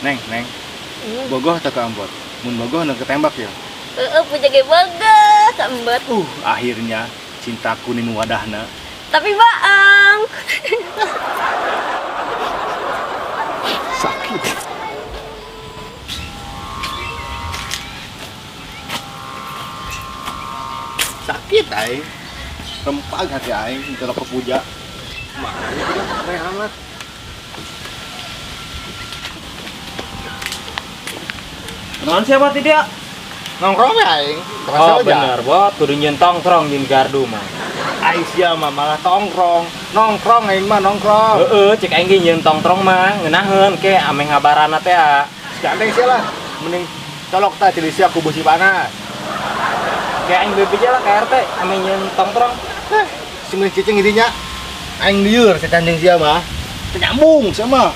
Neng. Bogoh tak ke Ambon. Mun bogoh nak ketembak ya. Puja ge bogoh, sambet. Akhirnya cintaku nih wadahna. Tapi baang. Sakit. Sakit aing. Rempag hati aing kalau ke puja. Makanya udah rehangat. Kenalan siapa tidak? Nongkrong ya aing. Oh bener, bot. Kudu nyentong tongkrong di gardu mah. Aing sia mah malah tongkrong. Nongkrong aing mah nongkrong. Cek aing ge nyentong tongkrong mah ngeunaheun ke ame ngabarana teh. Gandeng sia lah. Mending colok tah cili sia ku beusi panas. Kayak aing bebe lah ka RT ame nyentong tongkrong. Si mending cicing idinya. Aing lieur secandeng sia mah. Nyambung sia mah.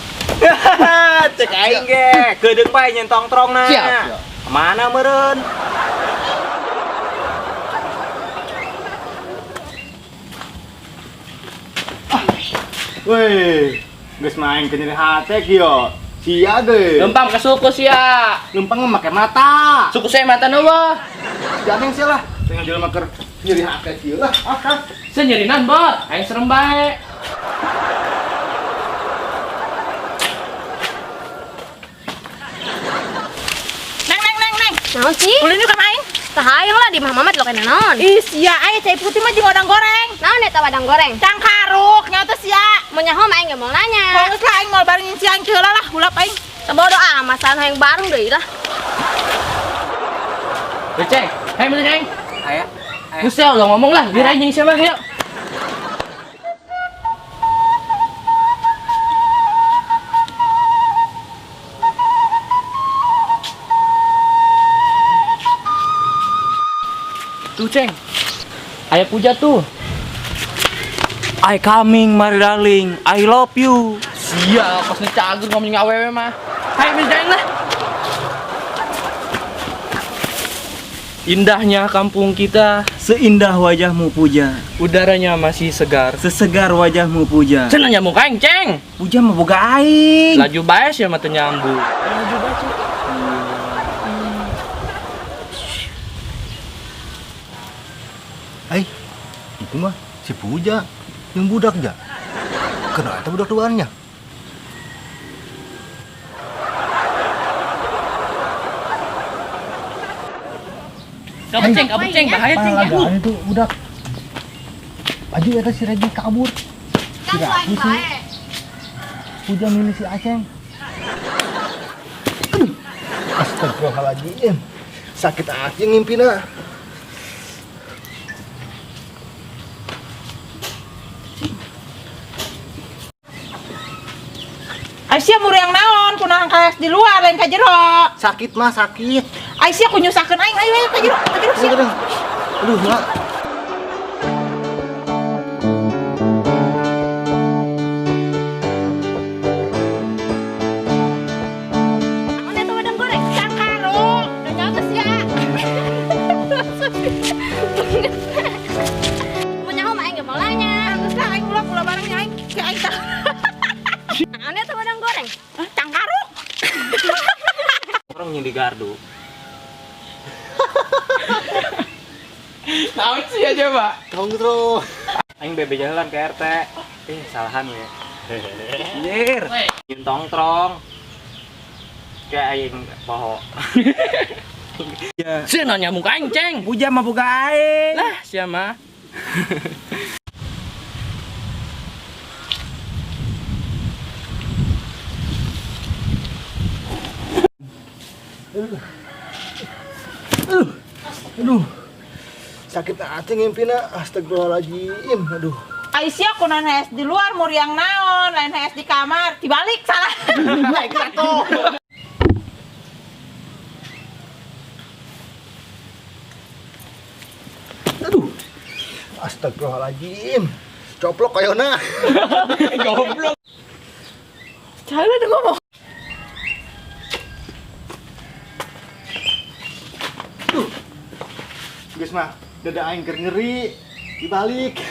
Cek aing ge kedeung bae nyentong tongkrongna. Siap. Mana meureun? Weh, geus main ke nyeri hate kieu. Sia ge. Lempang ke suku sia. Lempang make mata. Suku saya mata eueuh. Gandeng sia lah. Tengah jelema keur nyeri hate kieu lah. Senyerinan bot, aing serem bae. Neng. Naon sih? Ulin juga main. Tah hayang lah di Mah Mamat lo kana naon? Ih, sia aya cai putih mah jeung odang goreng. Naon eta wadang goreng? Cang karuk nya teh sia. Mun nyaho mah aing ge mau nanya. Geus lah aing mau bareng si aing heula lah, ulap aing. Sabodo amat san hayang bareng deui lah. Ceng, hai bener ceng. Aya. Kusel lo ngomong lah, biar aing siapa yuk. Tuh ceng, ayah puja tuh. I coming, my darling, I love you. Siap, pas ngecagur ngomongin awewe mah. Hai menjain lah. Indahnya kampung kita, Seindah wajahmu Puja, udaranya masih segar. sesegar wajahmu Puja. Cenah nyambung kaing ceng. Puja mah boga aing. Laju bae sih mah teu nyambung. Laju bae ceng. Itu mah si Puja yang budak ja. Kenapa budak luarnya? Kabur ceng, bahaya ceng. Itu budak. Aju eta si Regi kabur. Kan lain bae. Puja milih si Aceng. Astagfirullahaladzim. Sakit hati ngimpina. Aisyah muriang naon kunaon kaes di luar lain ka jero. Sakit mah sakit. Aisyah ku nyusakeun aing ayo ka jero sia. Aduh, mak. Naon eta wadang goreng? Cang karuk, da nya teh sia. Mun nyaho mah aing ge mau nanya. Geus lah aing ulah bareng nya aing. Ke aing tah. Naon eta wadang goreng? Cang karuk. Orang yang di gardu. Naon sih aja, Pak? Tong terus. Aing bebe jalan ke RT. Salahan we. Anjir. Nyentong trong. Kayak aing poho. Ya. Cenah nyambung kaing ceng. Puja mah boga aing. Lah, sia mah. Aduh. Sakit hati ngimpina. Astagfirullahaladzim. Aduh. Aisyah kunaon haes di luar muriang naon, lain haes di kamar. Dibalik salah. Lain atuh. Aduh. Astagfirullahaladzim. Coplok kayona. Goblok. Jangan ada ngomong. Geus mah dada aing keur ngeri dibalik.